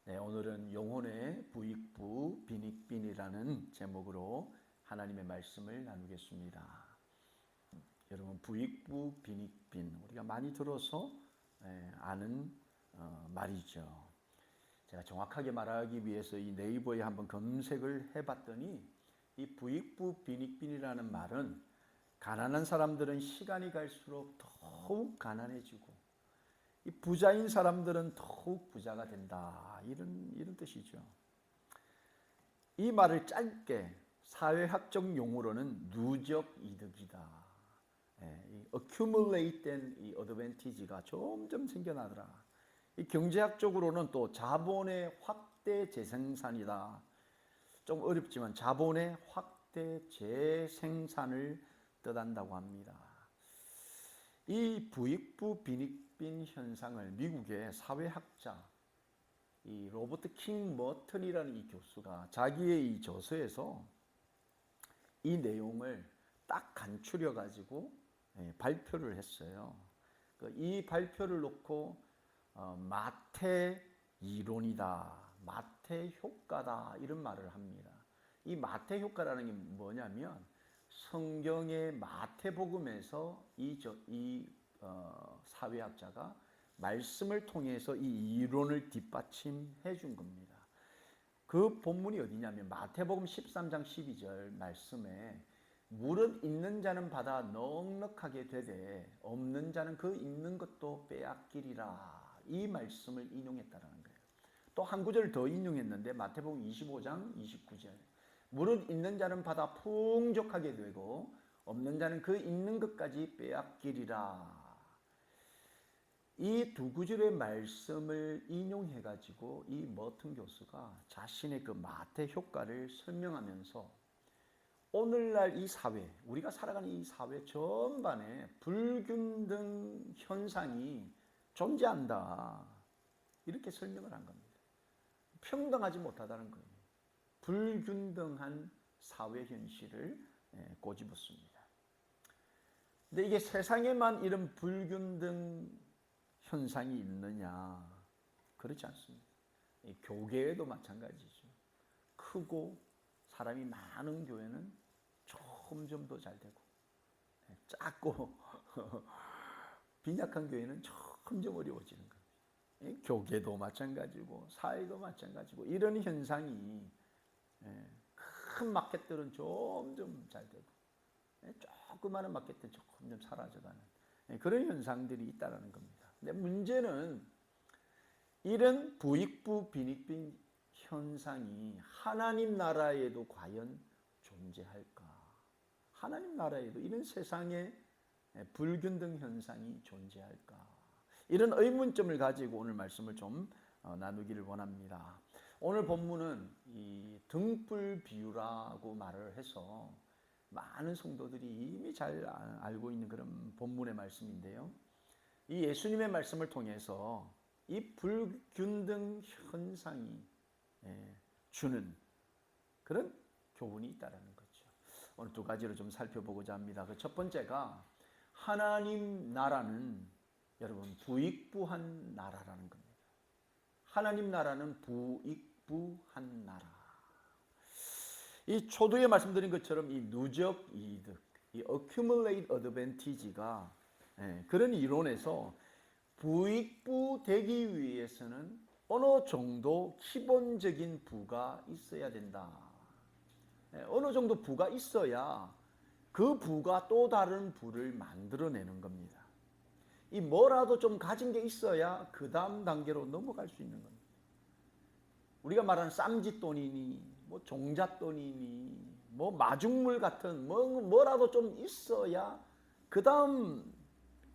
네, 오늘은 영혼의 부익부 빈익빈이라는 제목으로 하나님의 말씀을 나누겠습니다. 여러분, 부익부 빈익빈 우리가 많이 들어서 아는 말이죠. 제가 정확하게 말하기 위해서 이 네이버에 한번 검색을 해봤더니 이 부익부 빈익빈이라는 말은 가난한 사람들은 시간이 갈수록 더욱 가난해지고 이 부자인 사람들은 더욱 부자가 된다. 이런 뜻이죠. 이 말을 짧게 사회학적 용어로는 누적 이득이다. 이 accumulate된 이 advantage가 점점 생겨나더라. 이 경제학적으로는 또 자본의 확대 재생산이다. 좀 어렵지만 자본의 확대 재생산을 뜻한다고 합니다. 이 부익부 빈익빈 현상을 미국의 사회학자 이 로버트 킹 머튼이라는 이 교수가 자기의 이 저서에서 이 내용을 딱 간추려 가지고 발표를 했어요. 이 발표를 놓고 마태 이론이다, 마태 효과다 이런 말을 합니다. 이 마태 효과라는 게 뭐냐면 성경의 마태복음에서 사회학자가 말씀을 통해서 이 이론을 뒷받침해 준 겁니다. 그 본문이 어디냐면 마태복음 13장 12절 말씀에 물은 있는 자는 받아 넉넉하게 되되 없는 자는 그 있는 것도 빼앗기리라 이 말씀을 인용했다는 거예요. 또 한 구절 더 인용했는데 마태복음 25장 29절 물은 있는 자는 받아 풍족하게 되고 없는 자는 그 있는 것까지 빼앗기리라. 이 두 구절의 말씀을 인용해 가지고 이 머튼 교수가 자신의 그 마태 효과를 설명하면서 오늘날 이 사회, 우리가 살아가는 이 사회 전반에 불균등 현상이 존재한다. 이렇게 설명을 한 겁니다. 평등하지 못하다는 거예요. 불균등한 사회 현실을 꼬집었습니다. 근데 이게 세상에만 이런 불균등 현상이 있느냐? 그렇지 않습니다. 교계에도 마찬가지죠. 크고 사람이 많은 교회는 점점 더 잘 되고 작고 빈약한 교회는 점점 어려워지는 겁니다. 교계도 마찬가지고 사회도 마찬가지고 이런 현상이 큰 마켓들은 점점 잘 되고 조그마한 마켓들은 점점 사라져가는 그런 현상들이 있다는 겁니다. 근데 문제는 이런 부익부 빈익빈 현상이 하나님 나라에도 과연 존재할까? 하나님 나라에도 이런 세상에 불균등 현상이 존재할까? 이런 의문점을 가지고 오늘 말씀을 좀 나누기를 원합니다. 오늘 본문은 이 등불 비유라고 말을 해서 많은 성도들이 이미 잘 알고 있는 그런 본문의 말씀인데요. 이 예수님의 말씀을 통해서 이 불균등 현상이 주는 그런 교훈이 있다는 거죠. 오늘 두 가지로 좀 살펴보고자 합니다. 그 첫 번째가 하나님 나라는 여러분 부익부한 나라라는 겁니다. 하나님 나라는 부익부한 나라. 이 초두에 말씀드린 것처럼 이 누적 이득, 이 accumulate advantage가 그런 이론에서 부익부 되기 위해서는 어느 정도 기본적인 부가 있어야 된다. 어느 정도 부가 있어야 그 부가 또 다른 부를 만들어내는 겁니다. 이 뭐라도 좀 가진 게 있어야 그 다음 단계로 넘어갈 수 있는 겁니다. 우리가 말하는 쌈짓돈이니 뭐 종잣돈이니 뭐 마중물 같은 뭐라도 좀 있어야 그 다음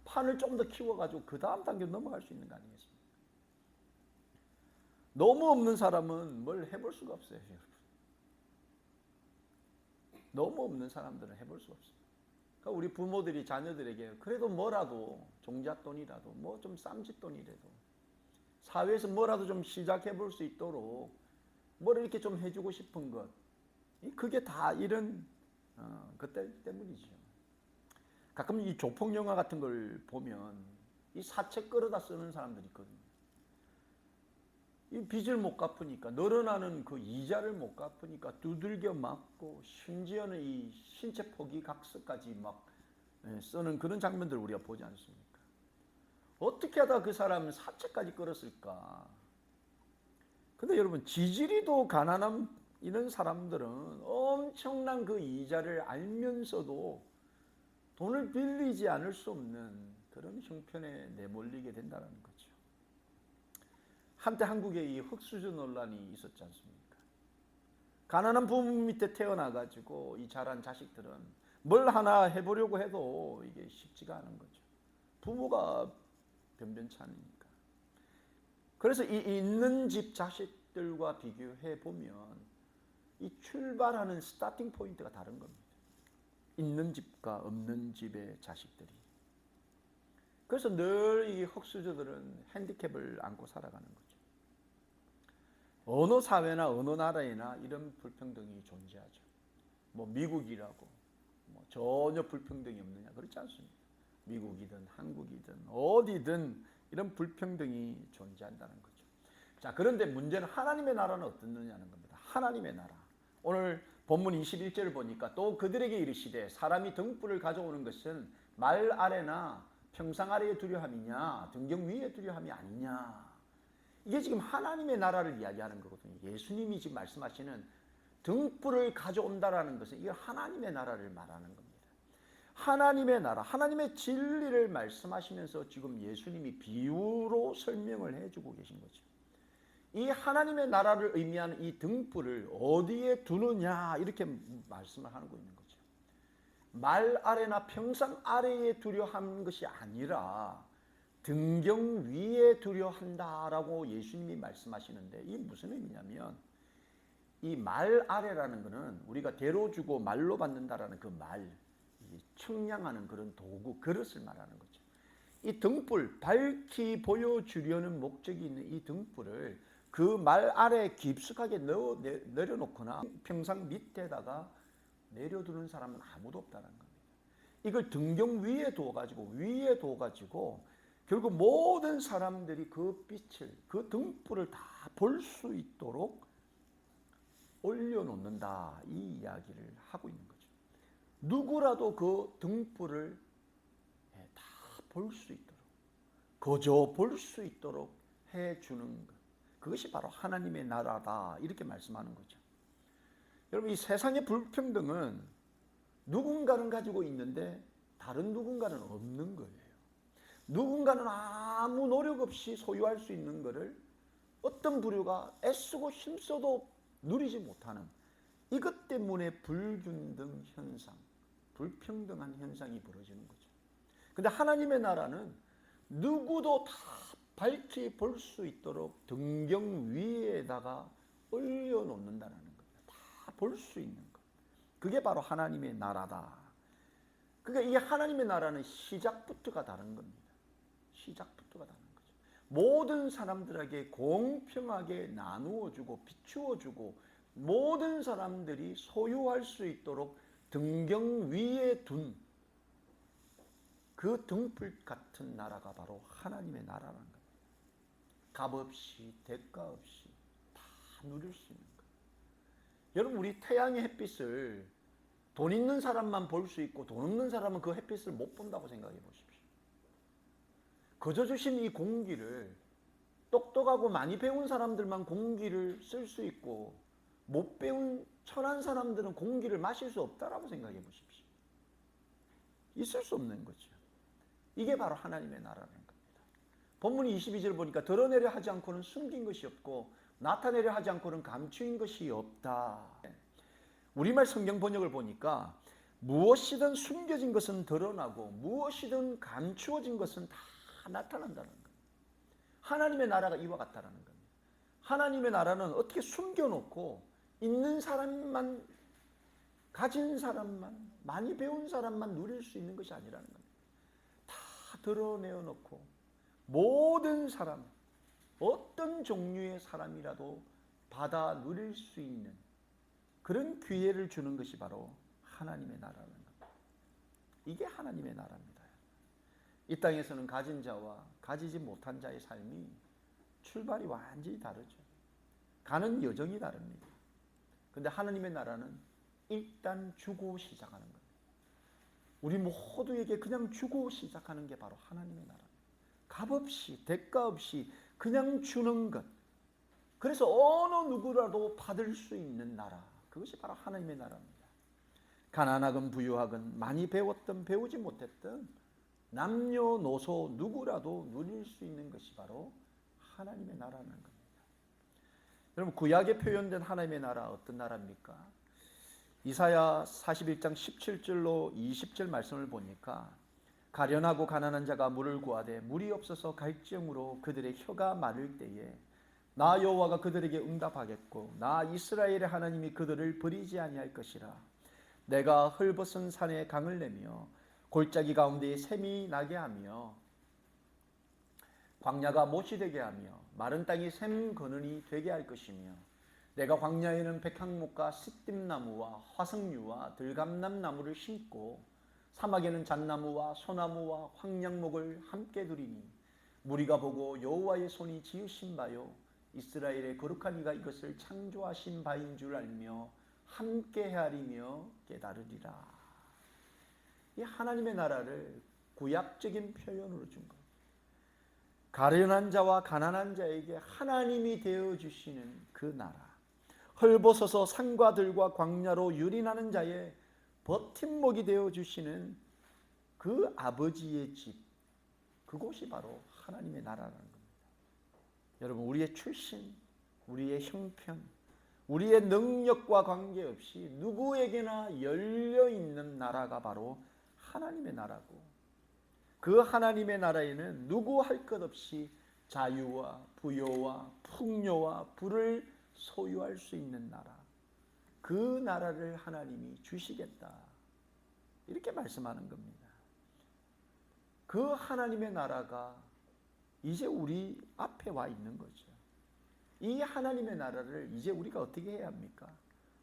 판을 좀 더 키워가지고 그 다음 단계로 넘어갈 수 있는 거 아니겠습니까? 너무 없는 사람은 뭘 해볼 수가 없어요, 여러분. 너무 없는 사람들은 해볼 수가 없어요. 그러니까 우리 부모들이 자녀들에게 그래도 뭐라도 종잣돈이라도 뭐 좀 쌈짓돈이라도 사회에서 뭐라도 좀 시작해 볼 수 있도록 뭘 이렇게 좀 해주고 싶은 것 그게 다 이런 것들 때문이죠. 가끔 이 조폭 영화 같은 걸 보면 이 사채 끌어다 쓰는 사람들이 있거든요. 이 빚을 못 갚으니까, 늘어나는 그 이자를 못 갚으니까 두들겨 맞고, 심지어는 이 신체 포기 각서까지 막 쓰는 그런 장면들을 우리가 보지 않습니까? 어떻게 하다 그 사람은 사채까지 끌었을까? 근데 여러분, 지지리도 가난한 이런 사람들은 엄청난 그 이자를 알면서도 돈을 빌리지 않을 수 없는 그런 형편에 내몰리게 된다는 거죠. 한때 한국에 이 흙수저 논란이 있었지 않습니까? 가난한 부모 밑에 태어나가지고 이 자란 자식들은 뭘 하나 해보려고 해도 이게 쉽지가 않은 거죠. 부모가 변변치 않으니까. 그래서 이 있는 집 자식들과 비교해 보면 이 출발하는 스타팅 포인트가 다른 겁니다. 있는 집과 없는 집의 자식들이. 그래서 늘 이 흙수저들은 핸디캡을 안고 살아가는 거죠. 어느 사회나 어느 나라에나 이런 불평등이 존재하죠. 뭐 미국이라고 뭐 전혀 불평등이 없느냐, 그렇지 않습니다. 미국이든 한국이든 어디든 이런 불평등이 존재한다는 거죠. 자, 그런데 문제는 하나님의 나라는 어떻느냐는 겁니다. 하나님의 나라. 오늘 본문 21절을 보니까 또 그들에게 이르시되 사람이 등불을 가져오는 것은 말 아래나 평상 아래에 두려함이냐 등경 위에 두려함이 아니냐. 이게 지금 하나님의 나라를 이야기하는 거거든요. 예수님이 지금 말씀하시는 등불을 가져온다라는 것은 이게 하나님의 나라를 말하는 겁니다. 하나님의 나라, 하나님의 진리를 말씀하시면서 지금 예수님이 비유로 설명을 해주고 계신 거죠. 이 하나님의 나라를 의미하는 이 등불을 어디에 두느냐 이렇게 말씀을 하고 있는 거죠. 말 아래나 평상 아래에 두려 하는 것이 아니라 등경 위에 두려 한다라고 예수님이 말씀하시는데, 이게 무슨 의미냐면 이 말 아래라는 것은 우리가 대로 주고 말로 받는다라는 그 말, 측량하는 그런 도구, 그릇을 말하는 거죠. 이 등불, 밝히 보여주려는 목적이 있는 이 등불을 그 말 아래에 깊숙하게 내려놓거나 평상 밑에다가 내려두는 사람은 아무도 없다는 겁니다. 이걸 등경 위에 두어가지고 결국 모든 사람들이 그 빛을, 그 등불을 다 볼 수 있도록 올려놓는다, 이 이야기를 하고 있는 거죠. 누구라도 그 등불을 다 볼 수 있도록, 거저 볼 수 있도록 해주는 것, 그것이 바로 하나님의 나라다, 이렇게 말씀하는 거죠. 여러분, 이 세상의 불평등은 누군가는 가지고 있는데 다른 누군가는 없는 거예요. 누군가는 아무 노력 없이 소유할 수 있는 것을 어떤 부류가 애쓰고 힘써도 누리지 못하는, 이것 때문에 불균등 현상, 불평등한 현상이 벌어지는 거죠. 근데 하나님의 나라는 누구도 다 밝히 볼 수 있도록 등경 위에다가 올려놓는다는 겁니다. 다 볼 수 있는 것. 그게 바로 하나님의 나라다. 그러니까 이게 하나님의 나라는 시작부터가 다른 겁니다. 시작부터가 다른 거죠. 모든 사람들에게 공평하게 나누어주고 비추어주고 모든 사람들이 소유할 수 있도록 등경 위에 둔 그 등불 같은 나라가 바로 하나님의 나라라는 겁니다. 값없이 대가 없이 다 누릴 수 있는 것. 여러분, 우리 태양의 햇빛을 돈 있는 사람만 볼 수 있고 돈 없는 사람은 그 햇빛을 못 본다고 생각해 보십시오. 거저 주신 이 공기를 똑똑하고 많이 배운 사람들만 공기를 쓸 수 있고 못 배운 천한 사람들은 공기를 마실 수 없다라고 생각해 보십시오. 있을 수 없는 거죠. 이게 바로 하나님의 나라라는 겁니다. 본문 22절 보니까 드러내려 하지 않고는 숨긴 것이 없고 나타내려 하지 않고는 감추인 것이 없다. 우리말 성경 번역을 보니까 무엇이든 숨겨진 것은 드러나고 무엇이든 감추어진 것은 다 나타난다는 겁니다. 하나님의 나라가 이와 같다는 겁니다. 하나님의 나라는 어떻게 숨겨놓고 있는 사람만, 가진 사람만, 많이 배운 사람만 누릴 수 있는 것이 아니라는 겁니다. 다 드러내어놓고 모든 사람, 어떤 종류의 사람이라도 받아 누릴 수 있는 그런 기회를 주는 것이 바로 하나님의 나라라는 겁니다. 이게 하나님의 나라입니다. 이 땅에서는 가진 자와 가지지 못한 자의 삶이 출발이 완전히 다르죠. 가는 여정이 다릅니다. 근데 하나님의 나라는 일단 주고 시작하는 겁니다. 우리 모두에게 그냥 주고 시작하는 게 바로 하나님의 나라입니다. 값없이, 대가 없이 그냥 주는 것. 그래서 어느 누구라도 받을 수 있는 나라, 그것이 바로 하나님의 나라입니다. 가난하건 부유하건 많이 배웠든 배우지 못했든 남녀노소 누구라도 누릴 수 있는 것이 바로 하나님의 나라는 겁니다. 여러분, 구약에 표현된 하나님의 나라 어떤 나라입니까? 이사야 41장 17절로 20절 말씀을 보니까 가련하고 가난한 자가 물을 구하되 물이 없어서 갈증으로 그들의 혀가 마를 때에 나 여호와가 그들에게 응답하겠고 나 이스라엘의 하나님이 그들을 버리지 아니할 것이라. 내가 헐벗은 산에 강을 내며 골짜기 가운데에 샘이 나게 하며 광야가 못이 되게 하며 마른 땅이 샘 거는이 되게 할 것이며 내가 광야에는 백향목과 시띠나무와 화석류와 들감남나무를 심고 사막에는 잣나무와 소나무와 황량목을 함께 두리니 무리가 보고 여호와의 손이 지으신 바요 이스라엘의 거룩한 이가 이것을 창조하신 바인 줄 알며 함께 헤아리며 깨달으리라. 이 하나님의 나라를 구약적인 표현으로 준 것. 가련한 자와 가난한 자에게 하나님이 되어주시는 그 나라. 헐벗어서 산과 들과 광야로 유린하는 자의 버팀목이 되어주시는 그 아버지의 집. 그곳이 바로 하나님의 나라라는 겁니다. 여러분, 우리의 출신, 우리의 형편, 우리의 능력과 관계없이 누구에게나 열려있는 나라가 바로 하나님의 나라고, 그 하나님의 나라에는 누구 할 것 없이 자유와 부여와 풍요와 부를 소유할 수 있는 나라, 그 나라를 하나님이 주시겠다, 이렇게 말씀하는 겁니다. 그 하나님의 나라가 이제 우리 앞에 와 있는 거죠. 이 하나님의 나라를 이제 우리가 어떻게 해야 합니까?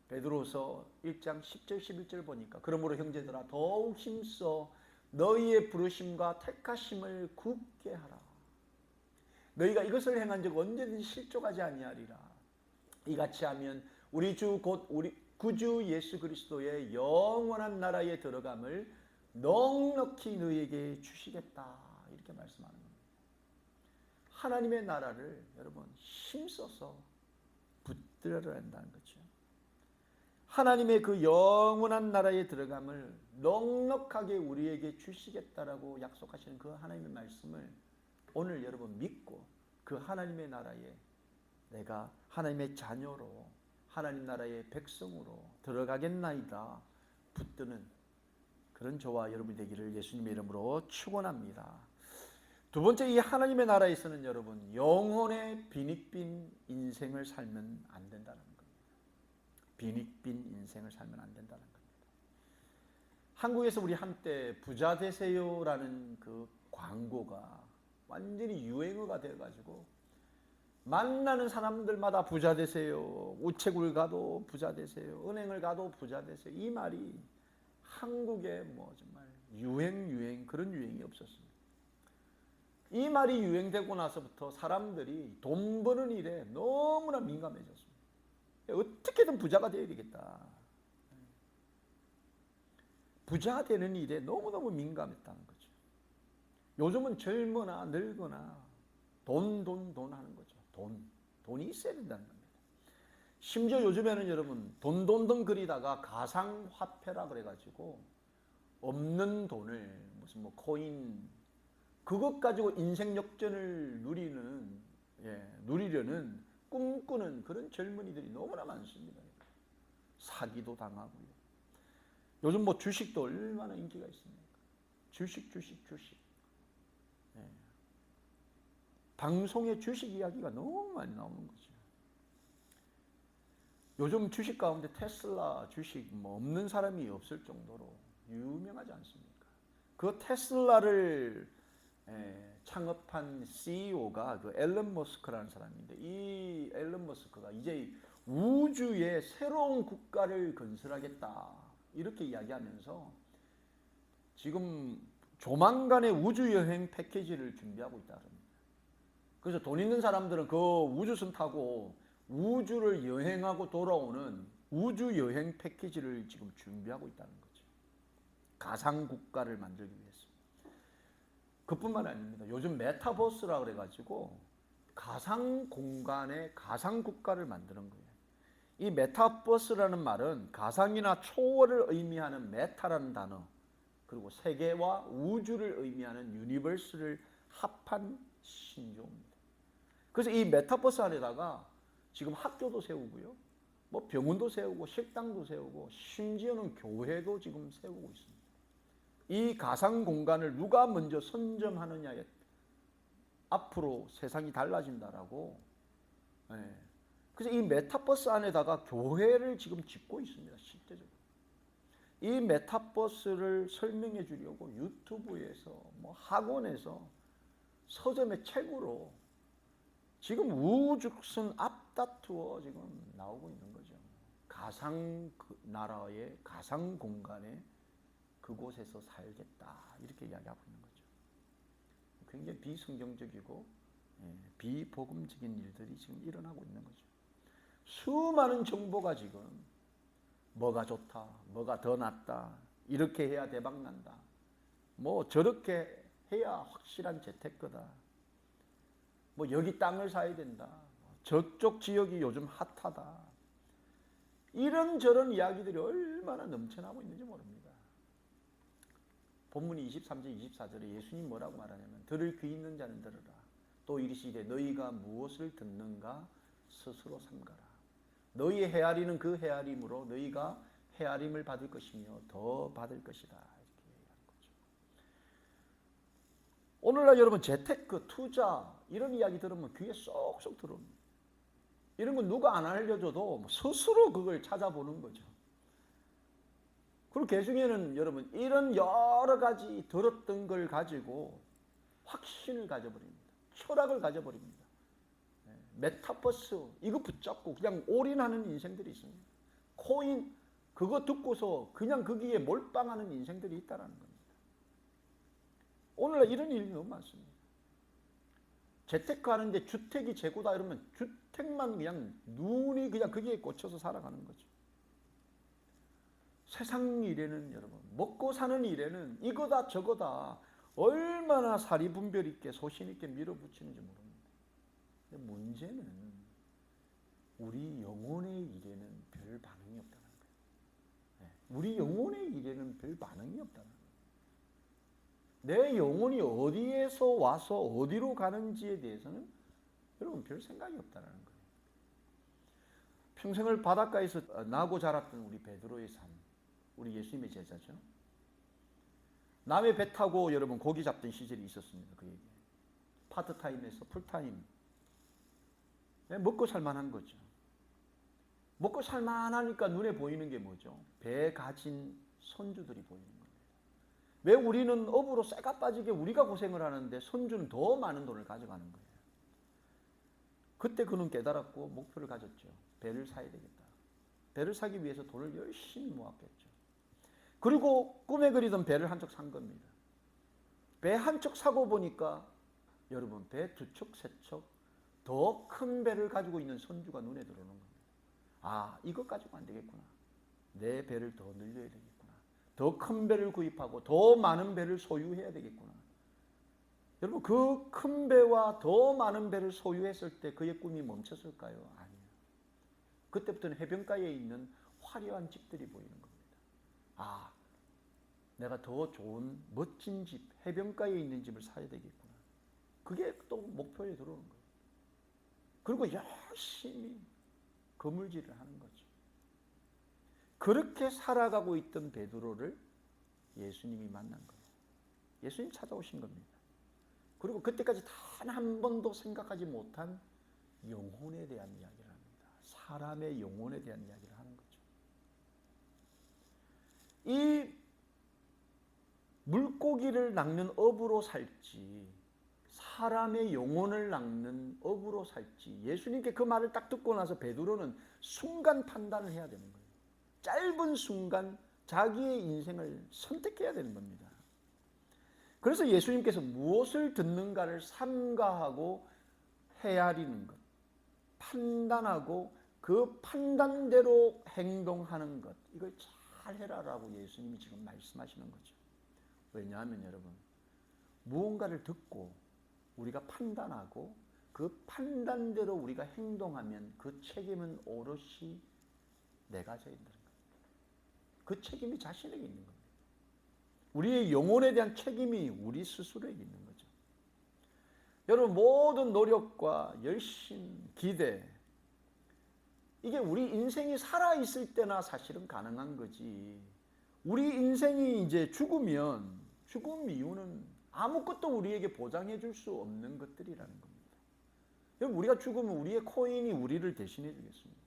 베드로서 1장 10절 11절 보니까 그러므로 형제들아 더욱 힘써 너희의 부르심과 택하심을 굳게 하라. 너희가 이것을 행한 적 언제든지 실족하지 아니하리라. 이같이 하면 우리 주 곧 우리 구주 예수 그리스도의 영원한 나라에 들어감을 넉넉히 너희에게 주시겠다, 이렇게 말씀하는 겁니다. 하나님의 나라를 여러분 힘써서 붙들어야 한다는 거죠. 하나님의 그 영원한 나라에 들어감을 넉넉하게 우리에게 주시겠다라고 약속하시는 그 하나님의 말씀을 오늘 여러분 믿고 그 하나님의 나라에 내가 하나님의 자녀로 하나님 나라의 백성으로 들어가겠나이다 붙드는 그런 저와 여러분이 되기를 예수님의 이름으로 축원합니다. 두 번째, 이 하나님의 나라에서는 여러분 영혼의 빈익빈 인생을 살면 안 된다는 겁니다. 빈익빈 인생을 살면 안 된다는 겁니다. 한국에서 우리 한때 부자 되세요라는 그 광고가 완전히 유행어가 되어가지고 만나는 사람들마다 부자 되세요, 우체국을 가도 부자 되세요, 은행을 가도 부자 되세요, 이 말이 한국에 뭐 정말 유행 그런 유행이 없었습니다. 이 말이 유행되고 나서부터 사람들이 돈 버는 일에 너무나 민감해졌습니다. 어떻게든 부자가 되어야 되겠다. 부자 되는 일에 너무너무 민감했다는 거죠. 요즘은 젊거나 늙거나 돈 하는 거죠. 돈이 있어야 된다는 겁니다. 심지어 요즘에는 여러분 돈 그리다가 가상화폐라 그래가지고 없는 돈을 무슨 뭐 코인 그것 가지고 인생 역전을 누리려는 꿈꾸는 그런 젊은이들이 너무나 많습니다. 사기도 당하고요. 요즘 뭐 주식도 얼마나 인기가 있습니까? 주식. 방송에 주식 이야기가 너무 많이 나오는 거죠. 요즘 주식 가운데 테슬라 주식 뭐 없는 사람이 없을 정도로 유명하지 않습니까? 그 테슬라를 창업한 CEO가 그 앨런 머스크라는 사람인데, 이 앨런 머스크가 이제 우주에 새로운 국가를 건설하겠다 이렇게 이야기하면서 지금 조만간에 우주 여행 패키지를 준비하고 있다 합니다. 그래서 돈 있는 사람들은 그 우주선 타고 우주를 여행하고 돌아오는 우주 여행 패키지를 지금 준비하고 있다는 거죠. 가상 국가를 만들기 위해서. 그뿐만 아닙니다. 요즘 메타버스라 그래가지고 가상 공간에 가상 국가를 만드는 거예요. 이 메타버스라는 말은 가상이나 초월을 의미하는 메타라는 단어, 그리고 세계와 우주를 의미하는 유니버스를 합한 신조어입니다. 그래서 이 메타버스 안에다가 지금 학교도 세우고요, 뭐 병원도 세우고 식당도 세우고 심지어는 교회도 지금 세우고 있습니다. 이 가상 공간을 누가 먼저 선점하느냐에 앞으로 세상이 달라진다라고. 그래서 이 메타버스 안에다가 교회를 지금 짓고 있습니다. 실제적으로. 이 메타버스를 설명해 주려고 유튜브에서, 뭐 학원에서, 서점의 책으로 지금 우주선 앞다투어 지금 나오고 있는 거죠. 가상 나라의 가상 공간에 그곳에서 살겠다, 이렇게 이야기하고 있는 거죠. 굉장히 비성경적이고 비복음적인 일들이 지금 일어나고 있는 거죠. 수많은 정보가 지금 뭐가 좋다, 뭐가 더 낫다, 이렇게 해야 대박 난다, 뭐 저렇게 해야 확실한 재테크다, 뭐 여기 땅을 사야 된다, 저쪽 지역이 요즘 핫하다, 이런저런 이야기들이 얼마나 넘쳐나고 있는지 모릅니다. 본문이 23절 24절에 예수님 뭐라고 말하냐면, 들을 귀 있는 자는 들으라. 또 이르시되 너희가 무엇을 듣는가 스스로 삼가라. 너희의 헤아리는 그 헤아림으로 너희가 헤아림을 받을 것이며 더 받을 것이다, 이렇게 얘기하는 거죠. 오늘날 여러분 재테크, 투자 이런 이야기 들으면 귀에 쏙쏙 들어옵니다. 이런 건 누가 안 알려줘도 스스로 그걸 찾아보는 거죠. 그리고 개중에는 여러분 이런 여러 가지 들었던 걸 가지고 확신을 가져버립니다. 철학을 가져버립니다. 메타버스 이거 붙잡고 그냥 올인하는 인생들이 있습니다. 코인 그거 듣고서 그냥 거기에 몰빵하는 인생들이 있다는 겁니다. 오늘날 이런 일이 너무 많습니다. 재테크 하는데 주택이 재고다 이러면 주택만 그냥 눈이 그냥 거기에 꽂혀서 살아가는 거죠. 세상 일에는 여러분 먹고 사는 일에는 이거다 저거다 얼마나 사리분별 있게 소신 있게 밀어붙이는지 모릅니다. 근데 문제는 우리 영혼의 일에는 별 반응이 없다는 거예요. 우리 영혼의 일에는 별 반응이 없다는 거예요. 내 영혼이 어디에서 와서 어디로 가는지에 대해서는 여러분 별 생각이 없다는 거예요. 평생을 바닷가에서 나고 자랐던 우리 베드로의 삶, 우리 예수님의 제자죠. 남의 배 타고 여러분 고기 잡던 시절이 있었습니다. 그 얘기. 파트타임에서 풀타임. 먹고 살만한 거죠. 먹고 살만하니까 눈에 보이는 게 뭐죠? 배 가진 손주들이 보이는 겁니다. 왜 우리는 업으로 쇠가 빠지게 우리가 고생을 하는데 손주는 더 많은 돈을 가져가는 거예요. 그때 그는 깨달았고 목표를 가졌죠. 배를 사야 되겠다. 배를 사기 위해서 돈을 열심히 모았겠죠. 그리고 꿈에 그리던 배를 한 척 산 겁니다. 배 한 척 사고 보니까 여러분 배 두 척, 세 척 더 큰 배를 가지고 있는 손주가 눈에 들어오는 겁니다. 아, 이것 가지고 안 되겠구나. 내 배를 더 늘려야 되겠구나. 더 큰 배를 구입하고 더 많은 배를 소유해야 되겠구나. 여러분 그 큰 배와 더 많은 배를 소유했을 때 그의 꿈이 멈췄을까요? 아니에요. 그때부터는 해변가에 있는 화려한 집들이 보이는 겁니다. 아, 내가 더 좋은 멋진 집, 해변가에 있는 집을 사야 되겠구나. 그게 또 목표에 들어오는 거예요. 그리고 열심히 거물질을 하는 거죠. 그렇게 살아가고 있던 베드로를 예수님이 만난 거예요. 예수님 찾아오신 겁니다. 그리고 그때까지 단 한 번도 생각하지 못한 영혼에 대한 이야기를 합니다. 사람의 영혼에 대한 이야기를 하는 거죠. 이 물고기를 낚는 어부로 살지 사람의 영혼을 낚는 어부로 살지, 예수님께 그 말을 딱 듣고 나서 베드로는 순간 판단을 해야 되는 거예요. 짧은 순간 자기의 인생을 선택해야 되는 겁니다. 그래서 예수님께서 무엇을 듣는가를 삼가하고 헤아리는 것, 판단하고 그 판단대로 행동하는 것, 이걸 잘 해라라고 예수님이 지금 말씀하시는 거죠. 왜냐하면 여러분, 무언가를 듣고 우리가 판단하고 그 판단대로 우리가 행동하면 그 책임은 오롯이 내가 져야 된다는 거예요. 그 책임이 자신에게 있는 겁니다. 우리의 영혼에 대한 책임이 우리 스스로에게 있는 거죠. 여러분, 모든 노력과 열심, 기대, 이게 우리 인생이 살아있을 때나 사실은 가능한 거지. 우리 인생이 이제 죽으면 죽음 이유는 아무것도 우리에게 보장해 줄 수 없는 것들이라는 겁니다. 여러분, 우리가 죽으면 우리의 코인이 우리를 대신해 주겠습니까?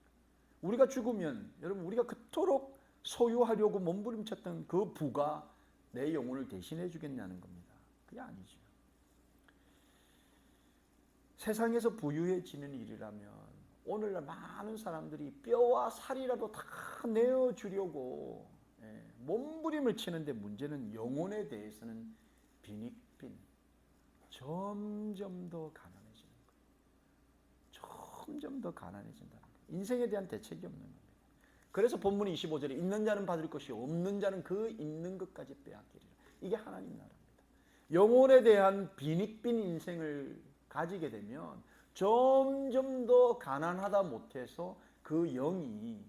우리가 죽으면 여러분, 우리가 그토록 소유하려고 몸부림쳤던 그 부가 내 영혼을 대신해 주겠냐는 겁니다. 그게 아니죠. 세상에서 부유해지는 일이라면 오늘날 많은 사람들이 뼈와 살이라도 다 내어주려고 몸부림을 치는데, 문제는 영혼에 대해서는 빈익빈 점점 더 가난해지는 거예요. 점점 더 가난해진다는 거예요. 인생에 대한 대책이 없는 겁니다. 그래서 본문 25절에 있는 자는 받을 것이 없는 자는 그 있는 것까지 빼앗기리라. 이게 하나님 나라입니다. 영혼에 대한 빈익빈 인생을 가지게 되면 점점 더 가난하다 못해서 그 영이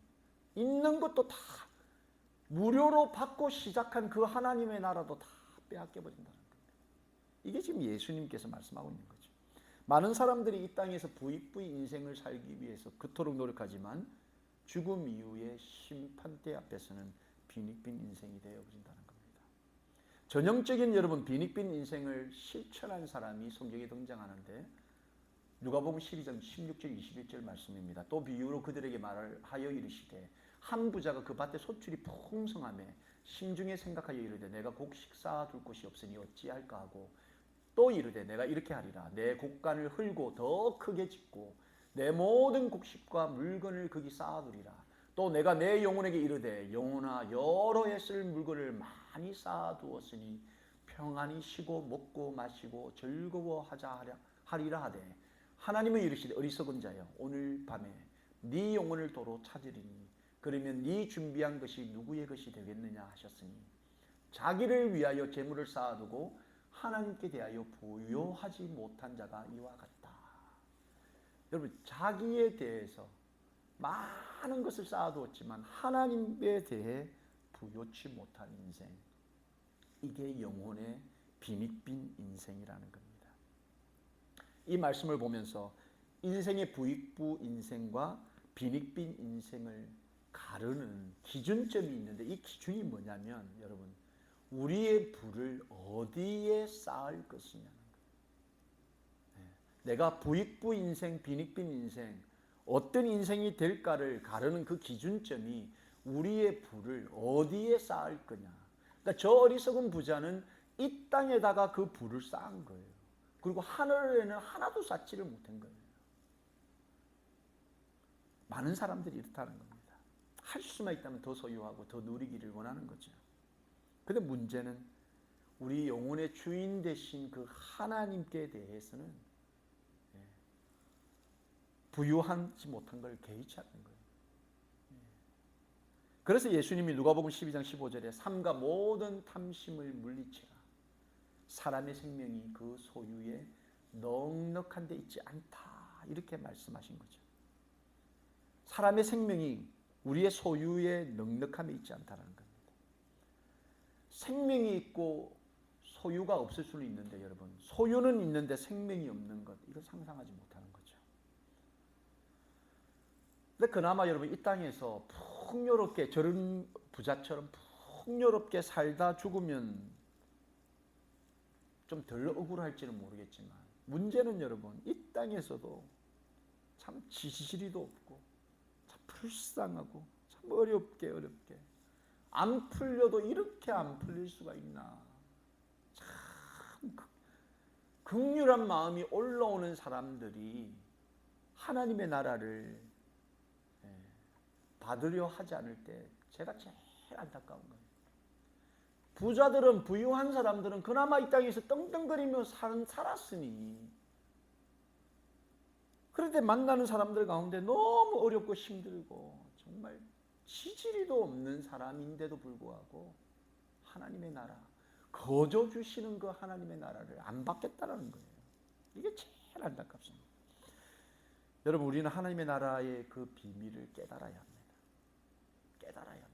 있는 것도 다 무료로 받고 시작한 그 하나님의 나라도 다 빼앗겨 버린다는 겁니다. 이게 지금 예수님께서 말씀하고 있는 거죠. 많은 사람들이 이 땅에서 부익부의 인생을 살기 위해서 그토록 노력하지만 죽음 이후의 심판대 앞에서는 빈익빈 인생이 되어버린다는 겁니다. 전형적인 여러분 빈익빈 인생을 실천한 사람이 성경에 등장하는데, 누가복음 12장 16절 21절 말씀입니다. 또 비유로 그들에게 말을 하여 이르시되 한 부자가 그 밭에 소출이 풍성하매 심중에 생각하여 이르되 내가 곡식 쌓아둘 곳이 없으니 어찌할까 하고, 또 이르되 내가 이렇게 하리라. 내 곡간을 헐고 더 크게 짓고 내 모든 곡식과 물건을 거기 쌓아두리라. 또 내가 내 영혼에게 이르되 영혼아, 여러 해 쓸 물건을 많이 쌓아두었으니 평안히 쉬고 먹고 마시고 즐거워하자 하리라 하되, 하나님은 이르시되 어리석은 자여, 오늘 밤에 네 영혼을 도로 찾으리니 그러면 네 준비한 것이 누구의 것이 되겠느냐 하셨으니, 자기를 위하여 재물을 쌓아두고 하나님께 대하여 부요하지 못한 자가 이와 같다. 여러분, 자기에 대해서 많은 것을 쌓아두었지만 하나님에 대해 부요치 못한 인생, 이게 영혼의 빈익빈 인생이라는 겁니다. 이 말씀을 보면서 인생의 부익부 인생과 빈익빈 인생을 가르는 기준점이 있는데, 이 기준이 뭐냐면 여러분, 우리의 부를 어디에 쌓을 것이냐는 거예요. 내가 부익부 인생, 빈익빈 인생, 어떤 인생이 될까를 가르는 그 기준점이 우리의 부를 어디에 쌓을 거냐. 그러니까 저 어리석은 부자는 이 땅에다가 그 부를 쌓은 거예요. 그리고 하늘에는 하나도 쌓지를 못한 거예요. 많은 사람들이 이렇다는 겁니다. 할 수만 있다면 더 소유하고 더 누리기를 원하는 거죠. 그런데 문제는 우리 영혼의 주인 되신 그 하나님께 대해서는 부유하지 못한 걸 개의치 않는 거예요. 그래서 예수님이 누가복음 12장 15절에 삼가 모든 탐심을 물리치라. 사람의 생명이 그 소유에 넉넉한 데 있지 않다. 이렇게 말씀하신 거죠. 사람의 생명이 우리의 소유에 넉넉함에 있지 않다는 겁니다. 생명이 있고 소유가 없을 수는 있는데 여러분, 소유는 있는데 생명이 없는 것, 이거 상상하지 못하는 거죠. 근데 그나마 여러분 이 땅에서 풍요롭게, 저런 부자처럼 풍요롭게 살다 죽으면 좀 덜 억울할지는 모르겠지만, 문제는 여러분 이 땅에서도 참 지시리도 없고 참 불쌍하고 참 어렵게 안 풀려도 이렇게 안 풀릴 수가 있나. 참 긍휼한 마음이 올라오는 사람들이 하나님의 나라를 받으려 하지 않을 때 제가 제일 안타까운 거예요. 부자들은, 부유한 사람들은 그나마 이 땅에서 떵떵거리며 살았으니 그런데 만나는 사람들 가운데 너무 어렵고 힘들고 정말 지지리도 없는 사람인데도 불구하고 하나님의 나라, 거저 주시는 그 하나님의 나라를 안 받겠다라는 거예요. 이게 제일 안타깝습니다. 여러분, 우리는 하나님의 나라의 그 비밀을 깨달아야 합니다. 깨달아야 합니다.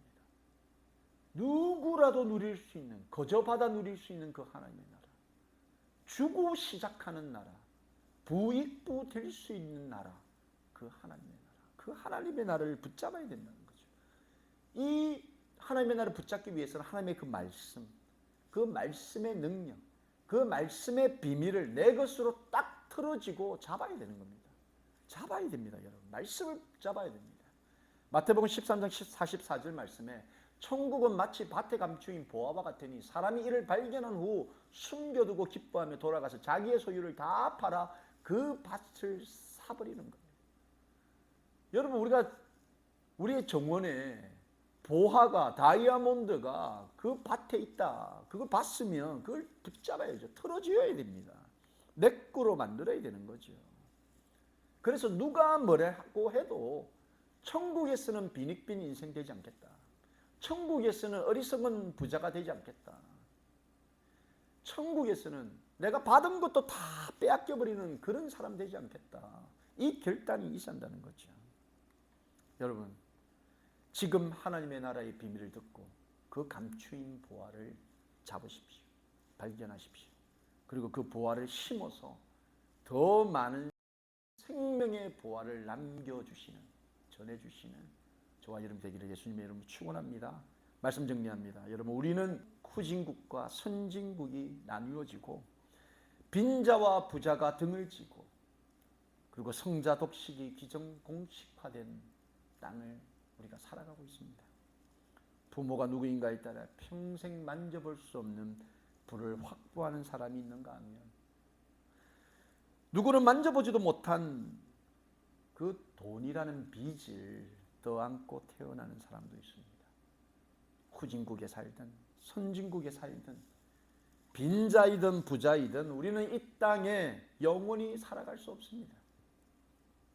누구라도 누릴 수 있는, 거저 받아 누릴 수 있는 그 하나님의 나라, 주고 시작하는 나라, 부익부 될 수 있는 나라, 그 하나님의 나라, 그 하나님의 나라를 붙잡아야 된다는 거죠. 이 하나님의 나라를 붙잡기 위해서는 하나님의 그 말씀, 그 말씀의 능력, 그 말씀의 비밀을 내 것으로 딱 틀어지고 잡아야 되는 겁니다. 잡아야 됩니다, 여러분. 말씀을 잡아야 됩니다. 마태복음 13장 44절 말씀에 천국은 마치 밭에 감추인 보화와 같으니 사람이 이를 발견한 후 숨겨두고 기뻐하며 돌아가서 자기의 소유를 다 팔아 그 밭을 사버리는 겁니다. 여러분, 우리의 정원에 보화가, 다이아몬드가 그 밭에 있다. 그걸 봤으면 그걸 붙잡아야죠. 틀어줘야 됩니다. 내 거로 만들어야 되는 거죠. 그래서 누가 뭐라고 해도 천국에서는 빈익빈 인생 되지 않겠다. 천국에서는 어리석은 부자가 되지 않겠다. 천국에서는 내가 받은 것도 다 빼앗겨버리는 그런 사람 되지 않겠다. 이 결단이 있어야 한다는 거죠. 여러분, 지금 하나님의 나라의 비밀을 듣고 그 감추인 보화를 잡으십시오. 발견하십시오. 그리고 그 보화를 심어서 더 많은 생명의 보화를 남겨주시는, 전해주시는 저와 여러분 되기를 예수님의 이름으로 축원합니다. 말씀 정리합니다. 여러분, 우리는 후진국과 선진국이 나누어지고 빈자와 부자가 등을 지고 그리고 성자 독식이 기정공식화된 땅을 우리가 살아가고 있습니다. 부모가 누구인가에 따라 평생 만져볼 수 없는 부를 확보하는 사람이 있는가 하면 누구는 만져보지도 못한 그 돈이라는 빚을 떠안고 태어나는 사람도 있습니다. 후진국에 살든 선진국에 살든 빈자이든 부자이든 우리는 이 땅에 영원히 살아갈 수 없습니다.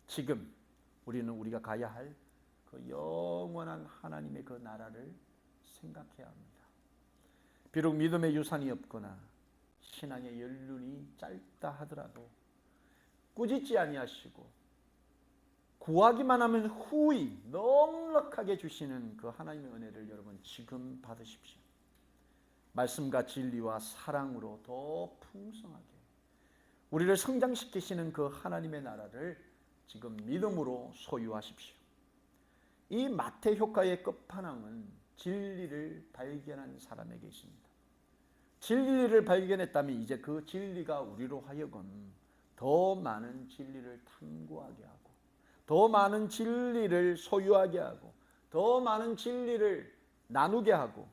지금 우리는 우리가 가야 할 그 영원한 하나님의 그 나라를 생각해야 합니다. 비록 믿음의 유산이 없거나 신앙의 연륜이 짧다 하더라도 꾸짖지 아니하시고 구하기만 하면 후히 넉넉하게 주시는 그 하나님의 은혜를 여러분 지금 받으십시오. 말씀과 진리와 사랑으로 더 풍성하게 우리를 성장시키시는 그 하나님의 나라를 지금 믿음으로 소유하십시오. 이 마태 효과의 끝판왕은 진리를 발견한 사람에게 있습니다. 진리를 발견했다면 이제 그 진리가 우리로 하여금 더 많은 진리를 탐구하게 하고 더 많은 진리를 소유하게 하고 더 많은 진리를 나누게 하고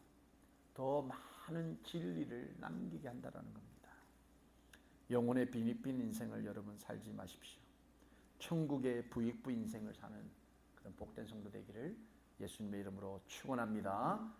더 많은 진리를 남기게 한다는 겁니다. 영혼의 빈익빈 인생을 여러분 살지 마십시오. 천국의 부익부 인생을 사는 그런 복된 성도 되기를 예수님의 이름으로 축원합니다.